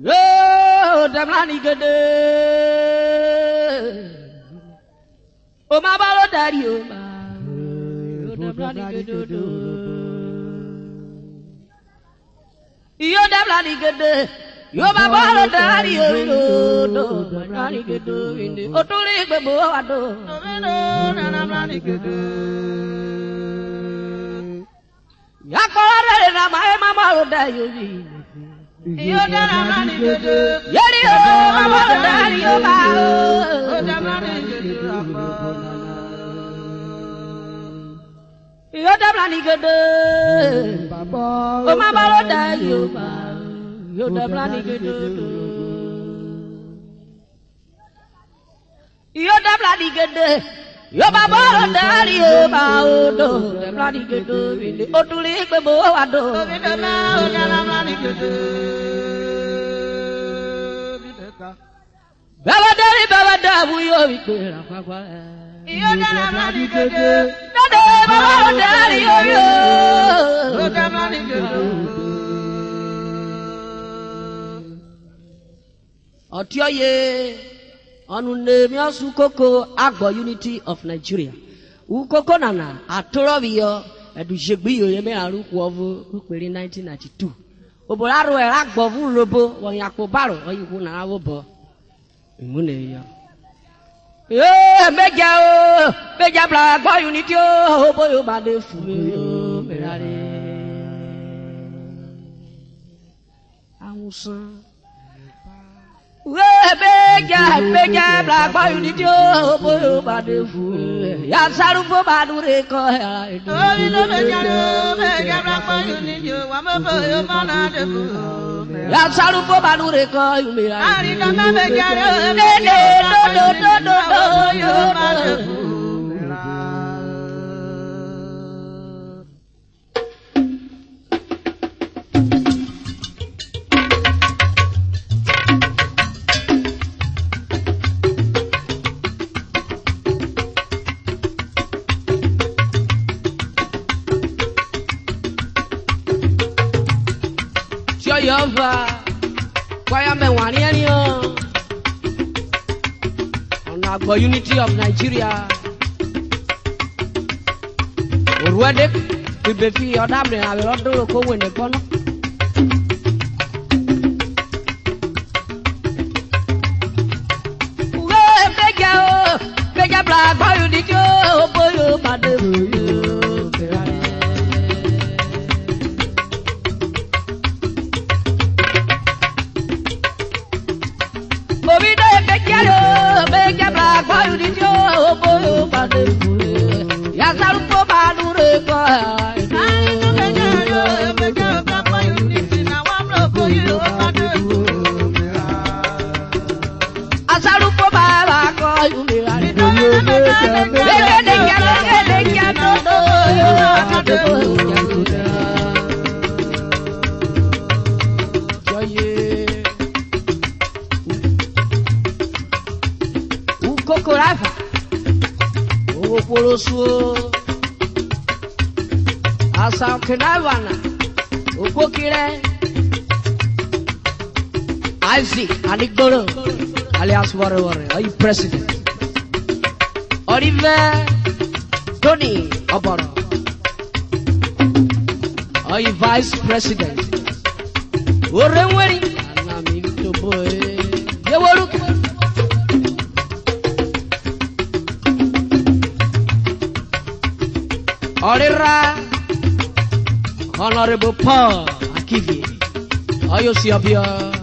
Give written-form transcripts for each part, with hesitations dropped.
Oh, the money good. Oh, my ball, daddy, oh, the money good. You're the bloody good. You're my ball, daddy, oh, the money good. Oh, to live the boy, I do. The money good. Yakorana, my mamma, daddy. You're the money good. You're daddy, oh, the money good. You're the money good. Oh, my mother, daddy, you're the money good. You're the bloody good. You're my mother, daddy, oh, the bloody good. Oh, to live the boy, I do. The money good. Baba daddy, we are with you. You're the money good. No, Baba daddy, you're the money good. Otioye, Onunemi Sukoko, Agbo Unity of Nigeria. Ukoko Nana, Atorovio, Edujegbi, Yeme Arukuovu, Ukuri 1992. Obolaro, Agbo, Urhobo, Yakobaro, or you who now bo. Muneya. Yeah, Meja Black Boy Unity, oh boy, bade fu, Merare. Amusa. Meja Black Boy Unity, oh boy, bade fu. Yasaru Badure ko. Oh, Meja Black Boy Unity, Wama boy, Manade fu. Yasaru Badure ko, you may. For Unity of Nigeria, Urhobo, we be free. Odamne, I will not do a co in the corner. Bega Black Boy Unity, oh boy, bade fu. Isaac Anigboro, alias Warrior, are you president? Oliver Tony Oboro, are you vice president? Urhobo, Anamito boy, you were looking. Orira, Honorable Paul Akivi, are you Siabia?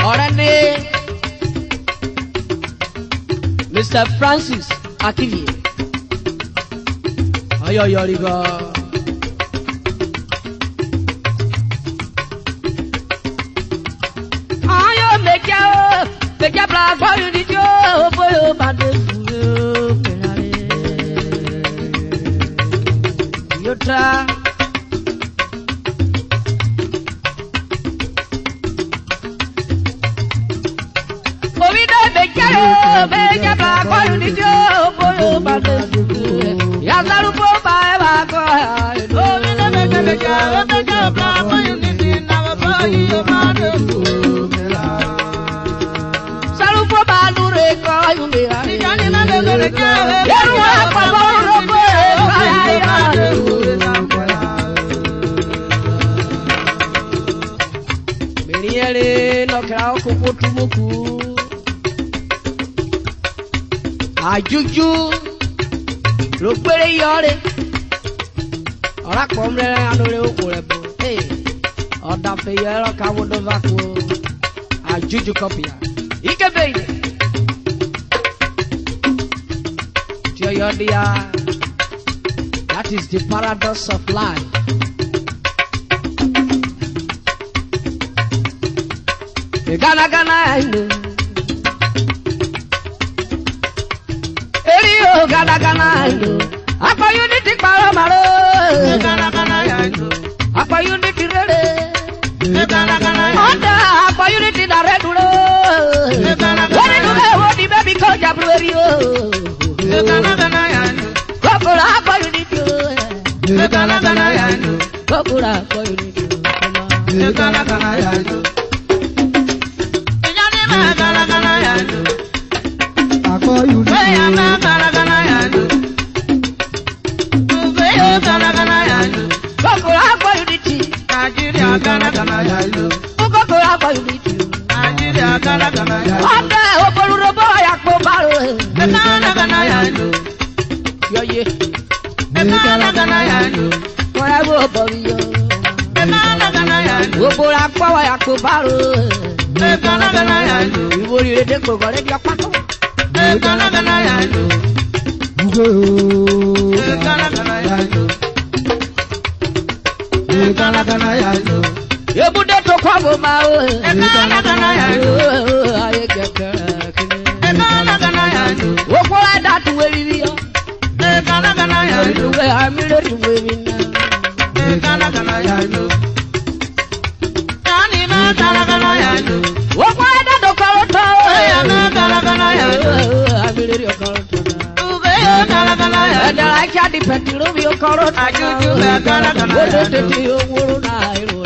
Orane, Mr. Francis Akivi, ayo yoriga. Ayo meja Black Boy Unity, oh boy, bade fu, Merare. Yota. Meja Black Boy Unity, oh boy, bade fu. Yasaru Baba, oh, Meja Black Boy Unity, now. Ajuju lo pere yore ora komre anore okure bo eh oda fe yero ka wodo vako ajuju kopia ike beide tio yodia. That is the paradox of life. Gana gana I know. Gana gana I know. Apa unity para maro. Gana gana I know. Apa unity rere. Gana gana. Onda apa unity da redulo. Gana gana. What do they want the baby call Jabruerio? Gana gana I know. Kokora apa unity. Gana gana I know. Kokora apa unity. Gana gana I know. Gana gana I know. Ako unity. Gana gana ya yo. Uko ko apa unity. Nigeria gana gana ya. Ode Urhobo ya ko baro. Gana gana ya yo. Yo ye. Gana gana ya yo. Ora wo bori yo. Gana gana ya yo. Urhobo la ko ya ko baro. Gana gana ya yo. Iwori ede ko gore bi apato. Gana gana ya yo. Gana gana ya yo. Gana gana ya yo. Yebude to kwabo ma o. Gana gana ya yo. Aye keke. Gana gana ya yo. Woko ada tu we bi yo. Gana gana ya yo. We amire tu we bi na. Gana gana ya yo. Tani ma gana gana ya yo. Woko ada do ko to. Gana gana ya yo. Amire yo ko to. Gana gana ya. Ada like ya di petiro bi yo ko to. Ajuju gana gana ya. Wo te yo woro na iro.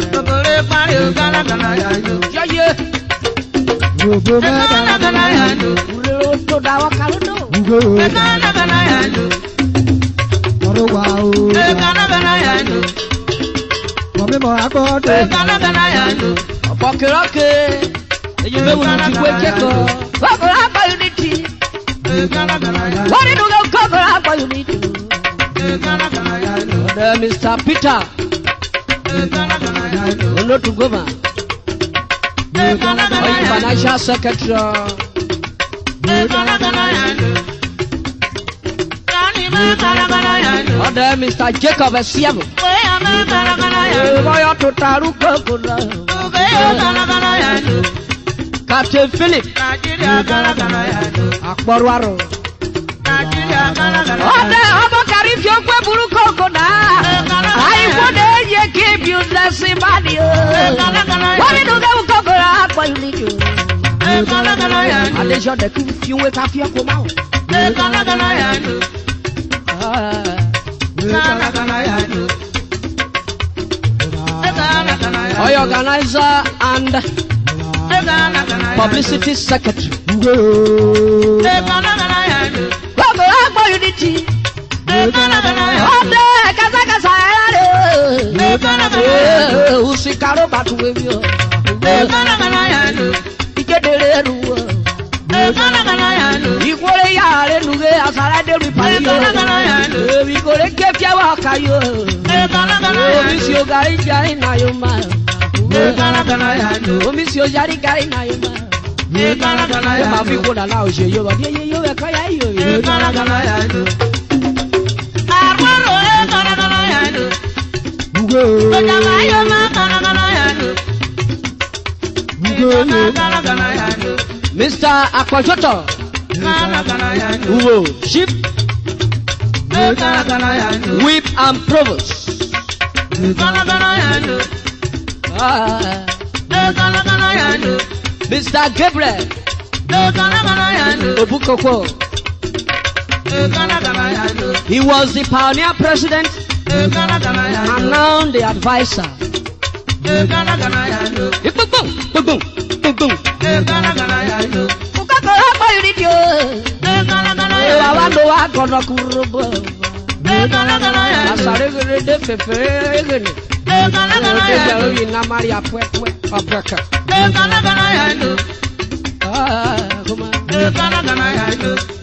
Gana gana ya yo. Yo ye. Gana gana ya yo. Uro to dawa kaludo. Gana gana ya yo. Oro wow. Gana gana ya yo. Mami mo akodo. Gana gana ya yo. Opokiroke. Eyi me wulu ti kwe keko. Kokoro apa unity. Gana gana ya yo. What do you go kokoro apa unity? Gana gana ya yo. Mr. Peter. Ono to Goma. Financial Secretary. Order Mr. Jacob Esiago. Boy to Taruko. Captain Philip. Akbarwaro. Order Abokari Fiokwe Buruko na. I want to give you the sympathy. What do you go kokora apa unity? Gana gana ya. Ale jo de ku fi we ka fi ko ma o. Gana gana ya. Gana gana ya. Oy organizer and publicity secretary. Gana gana ya. Kokora apa unity? Gana gana ya. Ode kaza kaza ya. Gana gana ya. Usikaro batu we yo. Gana gana ya. Ikedere ruwo. Gana gana ya. Ikore ya re nuge asara de ri pa yo. Gana gana ya. Ikore ke fia wa kayo. Gana gana ya. Omisi o gari jari na yo ma. Gana gana ya. Omisi o jari gari na yo ma. Gana gana ya. Ma fi ko da la o se yo ba ye yo e ka ya yo. Gana gana ya. Arwaro gana gana ya. Mr. Akwajoto Uwo Chief Whip and Provost Mr. Gabriel Obukoko. He was the pioneer president and now the advisor. gonna Urhobo. Asare de fefe. Na Maria Puerto Obreka.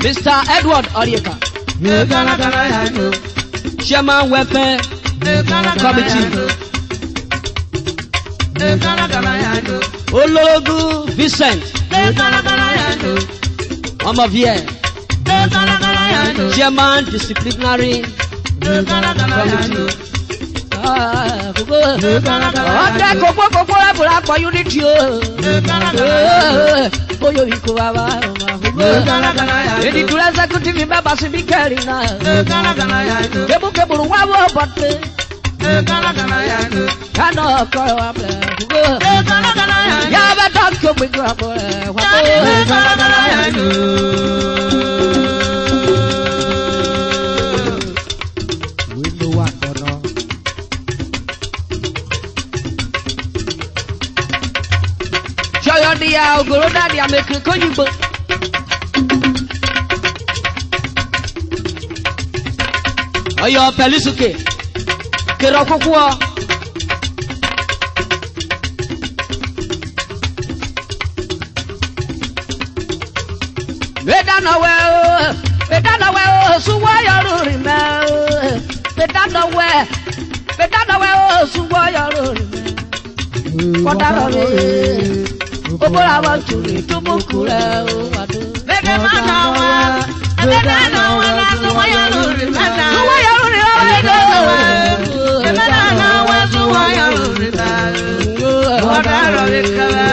Mr. Edward Orieka. Chairman Welfare Committee. Ologu Vincent. Here. Chairman Disciplinary Committee. Dia ogoro dadi ameke koyigbo Oyo pelisuke kero kokuo Bedana we suwa yoruri me Bedana we suwa yoruri me Kodaro me Obola wa tuli tumukura o wadu. Bedana wa suwa yoruri mana. Suwa yoruri o bedana wa suwa yoruri mana. Kodaro me kala.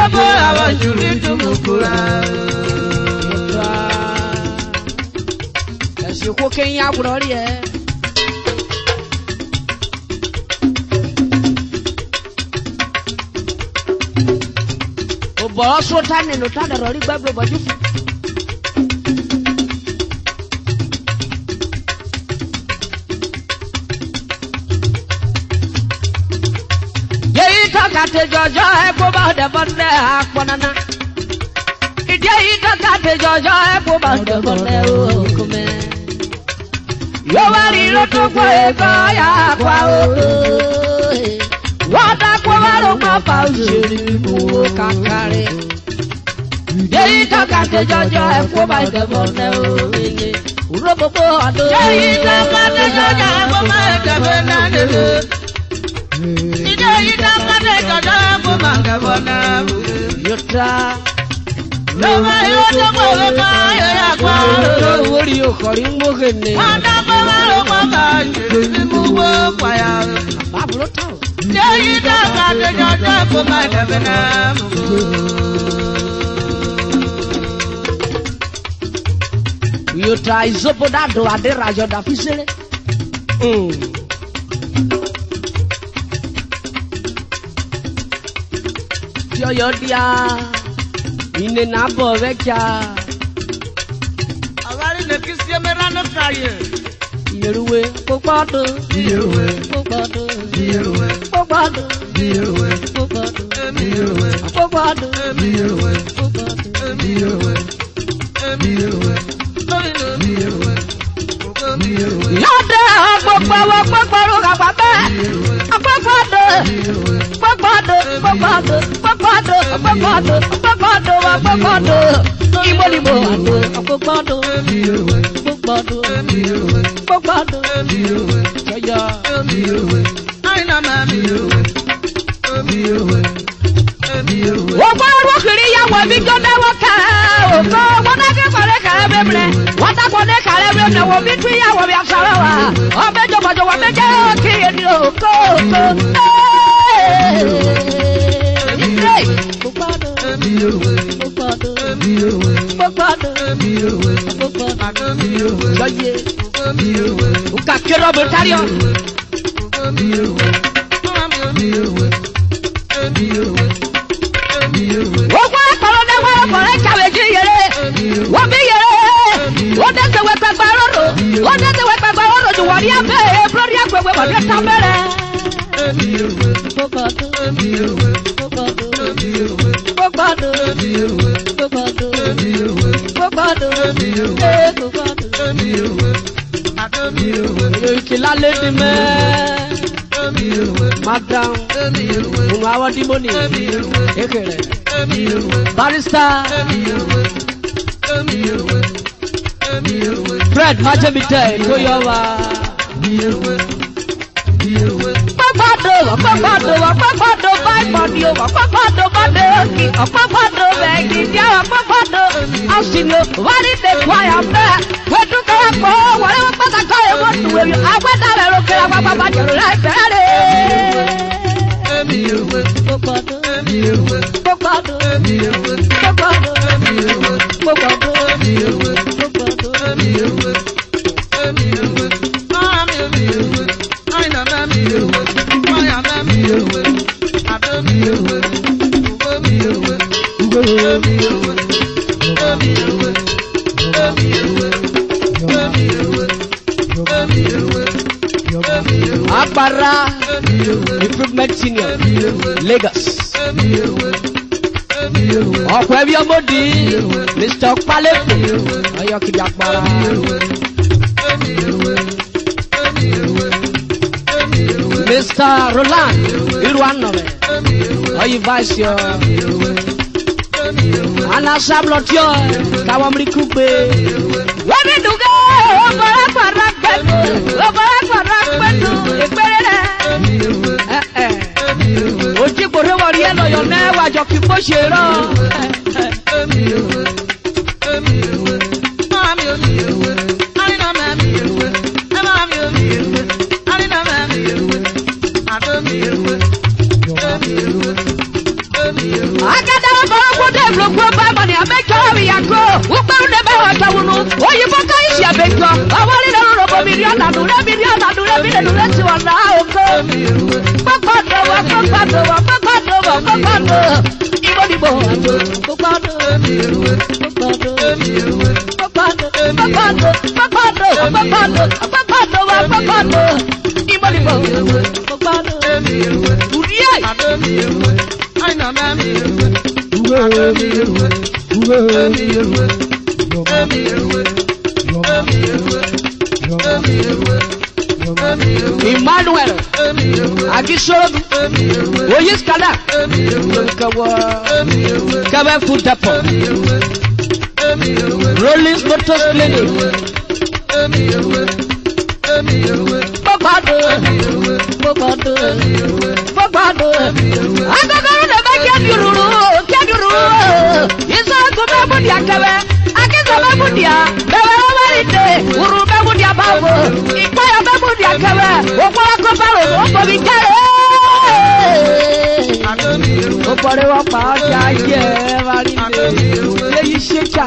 Obola wa tuli tumukura. Esi ko Kenya burori e. Bọ̀rọ̀ sọ́tà nínú tá dọ̀rọ̀ rí gbàgbọ́ bọ̀jú fún. Yéyí tọ́ka tẹ jọjọ́ ẹ̀kọ́ bá dẹ̀bọ̀ lẹ́ àpọ̀nana. Ìdí èyí tọ́ka tẹ jọjọ́ ẹ̀kọ́ bá dẹ̀bọ̀ lẹ́ òkúmẹ́. Yóò wá rí lótú pé ẹ̀kọ́ yà pa odò. Wọ́n dákú wá ló máa fa òṣèré mú kàkàrẹ́. Yéyí tọ́ka tẹ jọjọ́ ẹ̀kọ́ bá dẹ̀bọ̀ lẹ́ òkúmẹ́. Urhobo ọdún. Yéyí tọ́ka tẹ jọjọ́ ẹ̀kọ́ bá dẹ̀bọ̀ lẹ́ òkúmẹ́. Yéyí tọ́ka tẹ jọjọ́ ẹ̀kọ́ bá dẹ̀bọ̀ lẹ́ òkúmẹ́. Yóò Lọ́wọ́ yóò tó kọ̀ lọ́kọ̀ ayẹyẹ àgbà. Owó rí okòrí ń mókè ní. Wọ́n dábọ̀ wá ló pọ̀ bá jù ní mú wó pàyà. Bábúrò tó. Yéyí tọ́ka tẹ jọjọ́ ẹ̀kọ́ bá dẹ̀bọ̀ lẹ́ òkúmẹ́. Yóò ta ìzópo dàdó adérajọ dàbí sẹ́lẹ̀. Yọ̀yọ̀ díà. Ine na bo vecha. Awari ne kisi mera no kaye. Miyeruvwe pokwado. Miyeruvwe pokwado. Miyeruvwe pokwado. Miyeruvwe pokwado. Miyeruvwe pokwado. Miyeruvwe pokwado. Miyeruvwe. Miyeruvwe. Miyeruvwe. Miyeruvwe. Yode pokwado pokwado kapabe. Pokwado. Pokwado pokwado pokwado pokwado pokwado pokwado. Ibo pokwado pokwado pokwado. Jaya. Aina ma Miyeruvwe. Wọ́n wọ́n kiri ya wọ̀ bí jọ́dá wọ́n kà ó kọ́ wọ́n náà kí kọ́lé kàrẹ́ bẹ́ẹ̀ wọ́n tá kọ́lé kàrẹ́ bẹ́ẹ̀ wọ́n bí tún yà wọ́n bí aṣọ́rọ̀ wa ọbẹ̀ jọ̀bọ̀jọ̀ wọ́n bẹ jẹ́ kí ẹni ò kó kó. Uka kero betario. Wọ́n kọ́ ẹ̀kọ́rọ́ ní wọ́n kọ́rẹ́ kàwé jí yẹrẹ. Wọ́n bí yẹrẹ. Wọ́n dẹ́sẹ̀ wẹ́ pẹ̀gbẹ́ rọ̀rọ̀. Wọ́n dẹ́sẹ̀ wẹ́ pẹ̀gbẹ́ rọ̀rọ̀ ju wọ́n rí abẹ́ ebúrọ́rí àgbègbè wọ́n dẹ́ tán bẹ̀rẹ̀. Madam, our demoni, Barrister, Fred, Majabite, Koyawa, Papa, Apara Improvement Senior Lagos Okwebia Modi Mr. Palepe Ayoki Apara Mr. Roland Irwanove Oyi Vice Ana Sablotio Kawamri Kupe Where do go Oji kore wari eno yo ne wajo ki po shero Agada ba ko de bloku ba mani abejo wi yako ukparu de be wa tawunu oyibo ka isi abejo awori le Urhobo million na dure bi de dure ti wa na oko Papa Ibo Emmanuel Agishoru Oyiskala Kawa Food Depot Rollins Motors Clinic Bobado Agogoro de Bakiaduru Isa Kubabudia Kawa Akiza Babudia Bewa Warite Uruma Budia Babu Ikaya Babudia Kawa Okwara Koparo Okobikare Opore wa pa jaye Warite Yeyi Shecha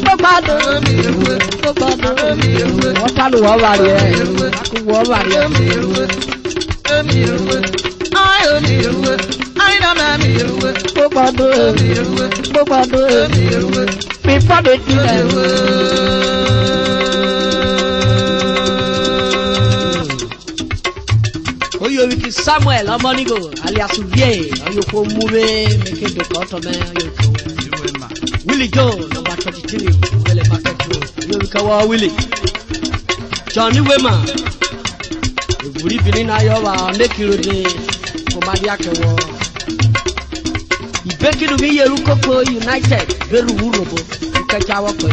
Bobado Watalu wa wari Aku wa wari Bobado Before they do that Oyo wiki Samuel Amonigo alias Vie Oyo ko mube Meke do koto me Oyo ko Willie Joe number 23 Wele market road Oyo wika wa Willie Johnny Wema Ivuri bini na yowa Nekiro de Komadi ake wo Ibeki no Miyeruvwe United Veru Urhobo Ikacha wako